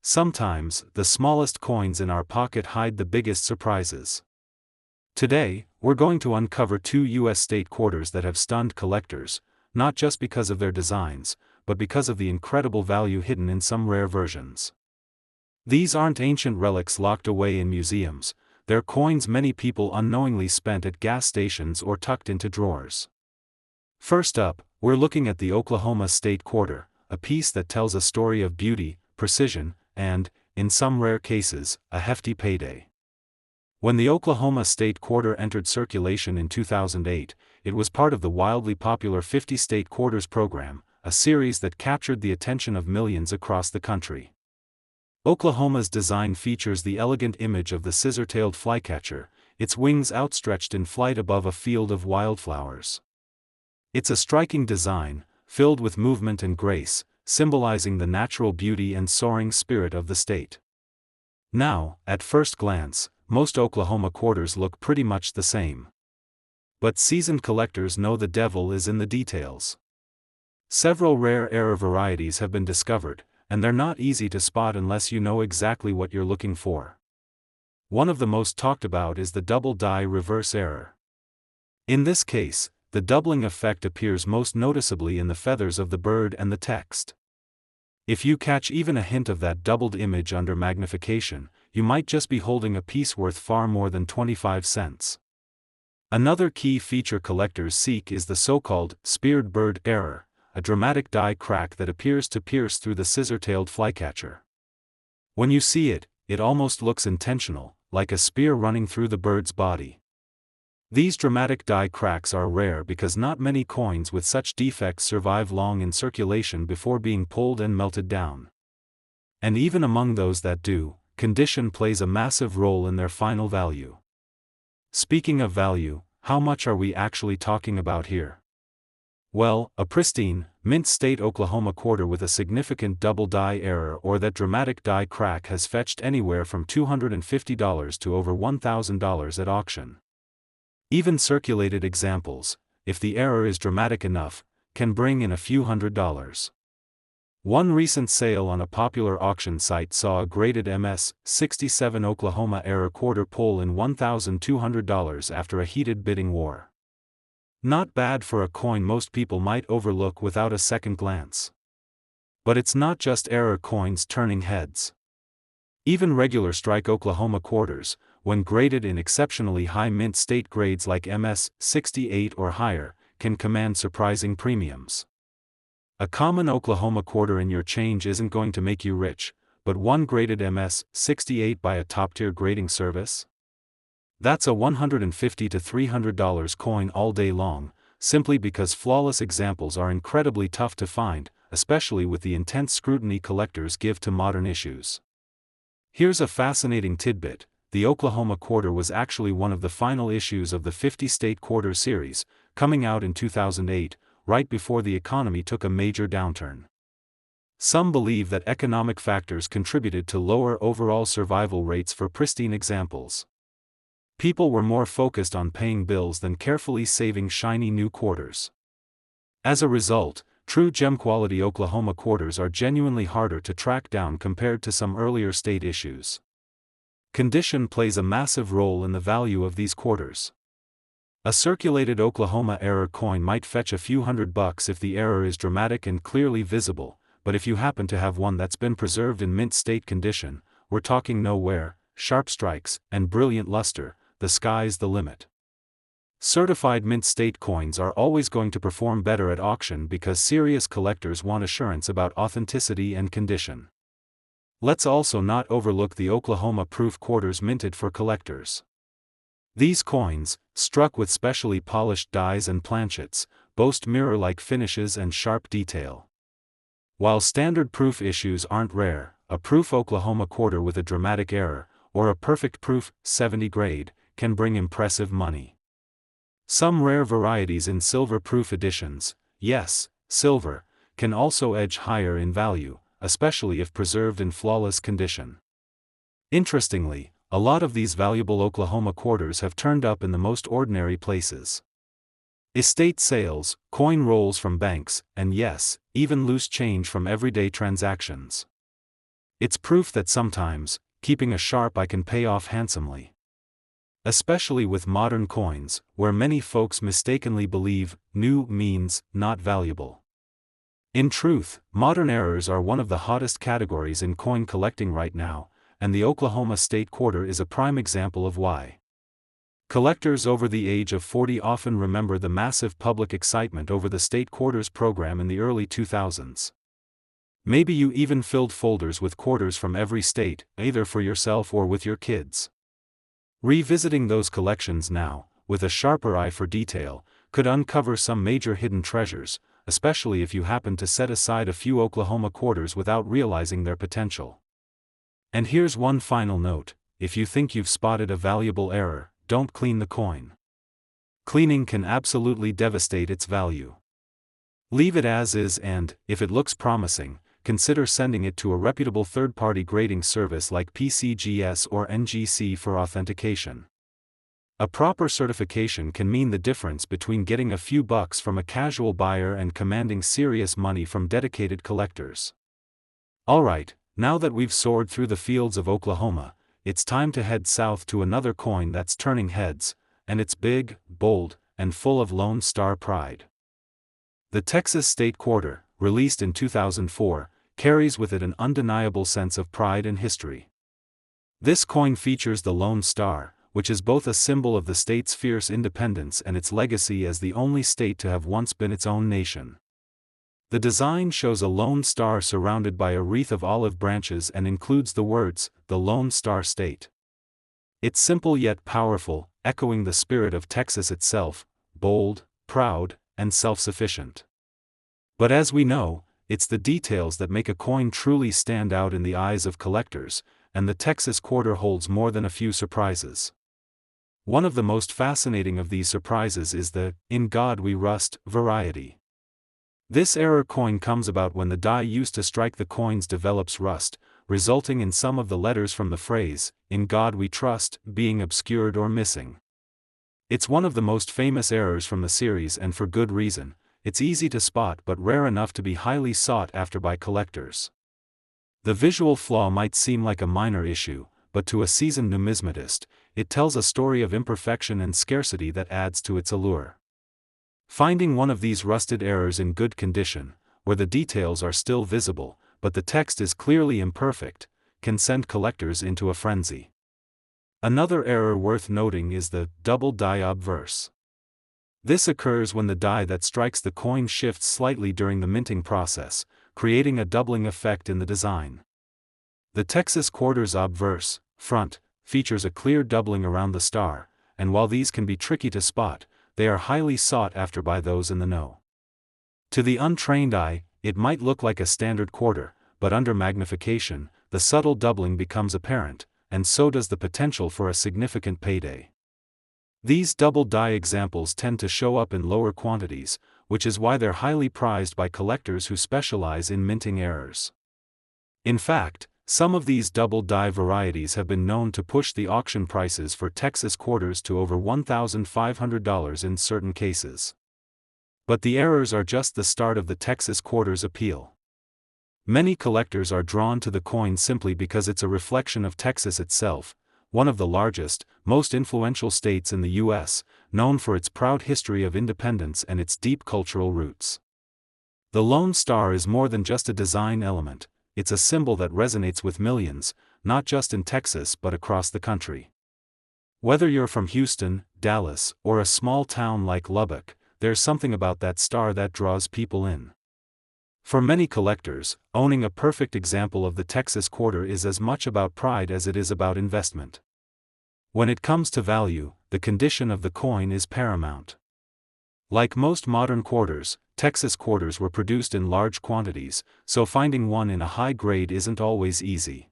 Sometimes, the smallest coins in our pocket hide the biggest surprises. Today, we're going to uncover two U.S. state quarters that have stunned collectors, not just because of their designs, but because of the incredible value hidden in some rare versions. These aren't ancient relics locked away in museums, they're coins many people unknowingly spent at gas stations or tucked into drawers. First up, we're looking at the Oklahoma State Quarter, a piece that tells a story of beauty, precision, and, in some rare cases, a hefty payday. When the Oklahoma State Quarter entered circulation in 2008, it was part of the wildly popular 50 State Quarters program, a series that captured the attention of millions across the country. Oklahoma's design features the elegant image of the scissor-tailed flycatcher, its wings outstretched in flight above a field of wildflowers. It's a striking design, filled with movement and grace, symbolizing the natural beauty and soaring spirit of the state. Now, at first glance, most Oklahoma quarters look pretty much the same. But seasoned collectors know the devil is in the details. Several rare era varieties have been discovered, and they're not easy to spot unless you know exactly what you're looking for. One of the most talked about is the double die reverse error. In this case, the doubling effect appears most noticeably in the feathers of the bird and the text. If you catch even a hint of that doubled image under magnification, you might just be holding a piece worth far more than 25 cents. Another key feature collectors seek is the so-called speared bird error, a dramatic die crack that appears to pierce through the scissor-tailed flycatcher. When you see it, it almost looks intentional, like a spear running through the bird's body. These dramatic die cracks are rare because not many coins with such defects survive long in circulation before being pulled and melted down. And even among those that do, condition plays a massive role in their final value. Speaking of value, how much are we actually talking about here? Well, a pristine, mint state Oklahoma quarter with a significant double die error or that dramatic die crack has fetched anywhere from $250 to over $1,000 at auction. Even circulated examples, if the error is dramatic enough, can bring in a few $100s. One recent sale on a popular auction site saw a graded MS-67 Oklahoma era quarter pull in $1,200 after a heated bidding war. Not bad for a coin most people might overlook without a second glance. But it's not just error coins turning heads. Even regular strike Oklahoma quarters, when graded in exceptionally high mint state grades like MS-68 or higher, can command surprising premiums. A common Oklahoma quarter in your change isn't going to make you rich, but one graded MS-68 by a top-tier grading service? That's a $150 to $300 coin all day long, simply because flawless examples are incredibly tough to find, especially with the intense scrutiny collectors give to modern issues. Here's a fascinating tidbit. The Oklahoma quarter was actually one of the final issues of the 50 State Quarter series, coming out in 2008, right before the economy took a major downturn. Some believe that economic factors contributed to lower overall survival rates for pristine examples. People were more focused on paying bills than carefully saving shiny new quarters. As a result, true gem-quality Oklahoma quarters are genuinely harder to track down compared to some earlier state issues. Condition plays a massive role in the value of these quarters. A circulated Oklahoma error coin might fetch a few $100 if the error is dramatic and clearly visible, but if you happen to have one that's been preserved in mint state condition, we're talking no wear, sharp strikes, and brilliant luster, the sky's the limit. Certified mint state coins are always going to perform better at auction because serious collectors want assurance about authenticity and condition. Let's also not overlook the Oklahoma proof quarters minted for collectors. These coins, struck with specially polished dies and planchets, boast mirror-like finishes and sharp detail. While standard proof issues aren't rare, a proof Oklahoma quarter with a dramatic error, or a perfect proof 70 grade, can bring impressive money. Some rare varieties in silver proof editions, yes, silver, can also edge higher in value, especially if preserved in flawless condition. Interestingly, a lot of these valuable Oklahoma quarters have turned up in the most ordinary places. Estate sales, coin rolls from banks, and yes, even loose change from everyday transactions. It's proof that sometimes, keeping a sharp eye can pay off handsomely. Especially with modern coins, where many folks mistakenly believe new means not valuable. In truth, modern errors are one of the hottest categories in coin collecting right now, and the Oklahoma State Quarter is a prime example of why. Collectors over the age of 40 often remember the massive public excitement over the State Quarters program in the early 2000s. Maybe you even filled folders with quarters from every state, either for yourself or with your kids. Revisiting those collections now, with a sharper eye for detail, could uncover some major hidden treasures, especially if you happen to set aside a few Oklahoma quarters without realizing their potential. And here's one final note: if you think you've spotted a valuable error, don't clean the coin. Cleaning can absolutely devastate its value. Leave it as is and, if it looks promising, consider sending it to a reputable third-party grading service like PCGS or NGC for authentication. A proper certification can mean the difference between getting a few bucks from a casual buyer and commanding serious money from dedicated collectors. Alright, now that we've soared through the fields of Oklahoma, it's time to head south to another coin that's turning heads, and it's big, bold, and full of Lone Star pride. The Texas State Quarter, released in 2004, carries with it an undeniable sense of pride and history. This coin features the Lone Star, which is both a symbol of the state's fierce independence and its legacy as the only state to have once been its own nation. The design shows a lone star surrounded by a wreath of olive branches and includes the words, "The Lone Star State." It's simple yet powerful, echoing the spirit of Texas itself, bold, proud, and self-sufficient. But as we know, it's the details that make a coin truly stand out in the eyes of collectors, and the Texas Quarter holds more than a few surprises. One of the most fascinating of these surprises is the "In God We Rust" variety. This error coin comes about when the die used to strike the coins develops rust, resulting in some of the letters from the phrase, "In God We Trust," being obscured or missing. It's one of the most famous errors from the series, and for good reason. It's easy to spot but rare enough to be highly sought after by collectors. The visual flaw might seem like a minor issue, but to a seasoned numismatist, it tells a story of imperfection and scarcity that adds to its allure. Finding one of these rusted errors in good condition, where the details are still visible, but the text is clearly imperfect, can send collectors into a frenzy. Another error worth noting is the double die obverse. This occurs when the die that strikes the coin shifts slightly during the minting process, creating a doubling effect in the design. The Texas Quarter's obverse, front, features a clear doubling around the star, and while these can be tricky to spot, they are highly sought after by those in the know. To the untrained eye, it might look like a standard quarter, but under magnification, the subtle doubling becomes apparent, and so does the potential for a significant payday. These double die examples tend to show up in lower quantities, which is why they're highly prized by collectors who specialize in minting errors. In fact, some of these double die varieties have been known to push the auction prices for Texas quarters to over $1,500 in certain cases. But the errors are just the start of the Texas Quarter's appeal. Many collectors are drawn to the coin simply because it's a reflection of Texas itself, one of the largest, most influential states in the U.S., known for its proud history of independence and its deep cultural roots. The Lone Star is more than just a design element. It's a symbol that resonates with millions, not just in Texas but across the country. Whether you're from Houston, Dallas, or a small town like Lubbock, there's something about that star that draws people in. For many collectors, owning a perfect example of the Texas Quarter is as much about pride as it is about investment. When it comes to value, the condition of the coin is paramount. Like most modern quarters, Texas quarters were produced in large quantities, so finding one in a high grade isn't always easy.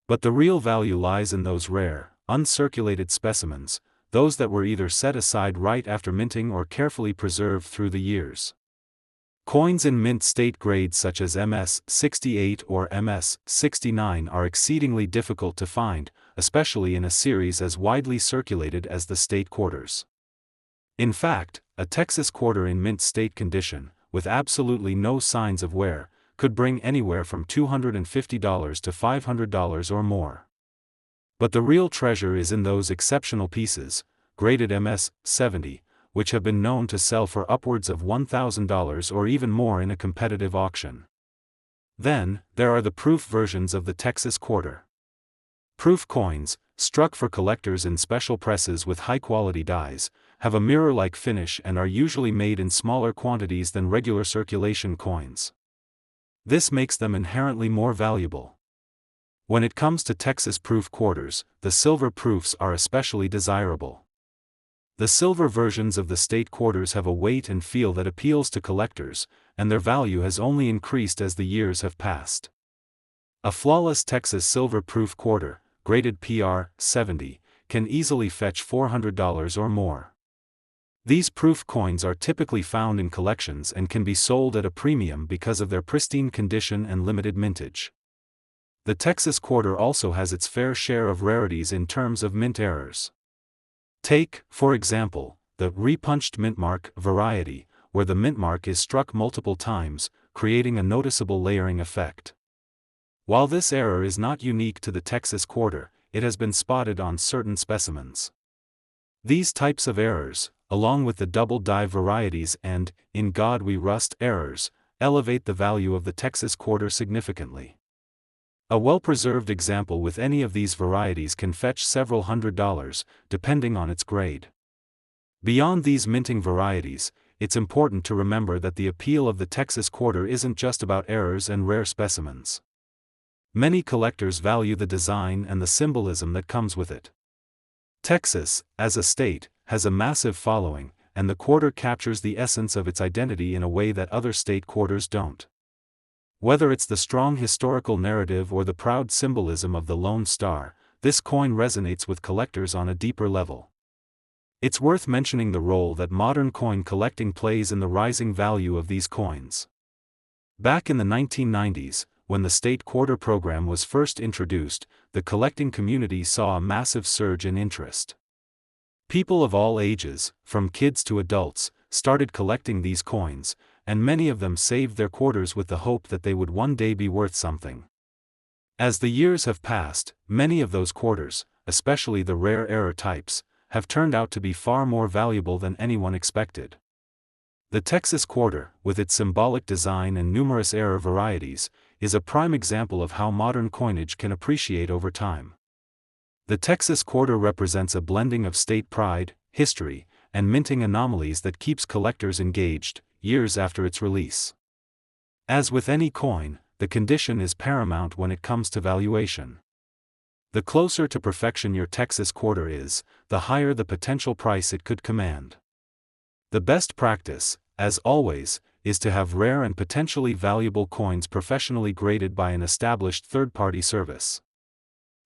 But the real value lies in those rare, uncirculated specimens, those that were either set aside right after minting or carefully preserved through the years. Coins in mint state grades such as MS-68 or MS-69 are exceedingly difficult to find, especially in a series as widely circulated as the state quarters. In fact, a Texas quarter in mint state condition, with absolutely no signs of wear, could bring anywhere from $250 to $500 or more. But the real treasure is in those exceptional pieces, graded MS-70, which have been known to sell for upwards of $1,000 or even more in a competitive auction. Then, there are the proof versions of the Texas quarter. Proof coins, struck for collectors in special presses with high-quality dies, have a mirror-like finish and are usually made in smaller quantities than regular circulation coins. This makes them inherently more valuable. When it comes to Texas proof quarters, the silver proofs are especially desirable. The silver versions of the state quarters have a weight and feel that appeals to collectors, and their value has only increased as the years have passed. A flawless Texas silver proof quarter, graded PR-70, can easily fetch $400 or more. These proof coins are typically found in collections and can be sold at a premium because of their pristine condition and limited mintage. The Texas quarter also has its fair share of rarities in terms of mint errors. Take, for example, the repunched mintmark variety, where the mintmark is struck multiple times, creating a noticeable layering effect. While this error is not unique to the Texas quarter, it has been spotted on certain specimens. These types of errors, along with the double die varieties and, in God we rust errors, elevate the value of the Texas quarter significantly. A well-preserved example with any of these varieties can fetch several $100s, depending on its grade. Beyond these minting varieties, it's important to remember that the appeal of the Texas quarter isn't just about errors and rare specimens. Many collectors value the design and the symbolism that comes with it. Texas, as a state, has a massive following, and the quarter captures the essence of its identity in a way that other state quarters don't. Whether it's the strong historical narrative or the proud symbolism of the Lone Star, this coin resonates with collectors on a deeper level. It's worth mentioning the role that modern coin collecting plays in the rising value of these coins. Back in the 1990s, when the state quarter program was first introduced, the collecting community saw a massive surge in interest. People of all ages, from kids to adults, started collecting these coins, and many of them saved their quarters with the hope that they would one day be worth something. As the years have passed, many of those quarters, especially the rare error types, have turned out to be far more valuable than anyone expected. The Texas quarter, with its symbolic design and numerous error varieties, is a prime example of how modern coinage can appreciate over time. The Texas quarter represents a blending of state pride, history, and minting anomalies that keeps collectors engaged, years after its release. As with any coin, the condition is paramount when it comes to valuation. The closer to perfection your Texas quarter is, the higher the potential price it could command. The best practice, as always, is to have rare and potentially valuable coins professionally graded by an established third-party service.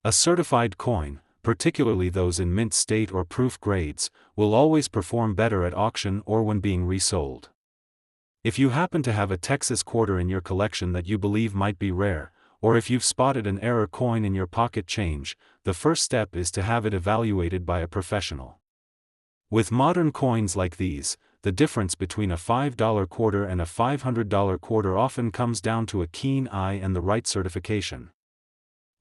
A certified coin, particularly those in mint state or proof grades, will always perform better at auction or when being resold. If you happen to have a Texas quarter in your collection that you believe might be rare, or if you've spotted an error coin in your pocket change, the first step is to have it evaluated by a professional. With modern coins like these, the difference between a $5 quarter and a $500 quarter often comes down to a keen eye and the right certification.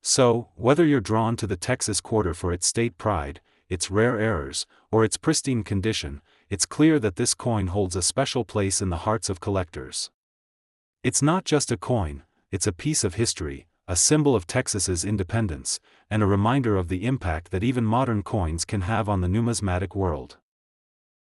So, whether you're drawn to the Texas quarter for its state pride, its rare errors, or its pristine condition, it's clear that this coin holds a special place in the hearts of collectors. It's not just a coin, it's a piece of history, a symbol of Texas's independence, and a reminder of the impact that even modern coins can have on the numismatic world.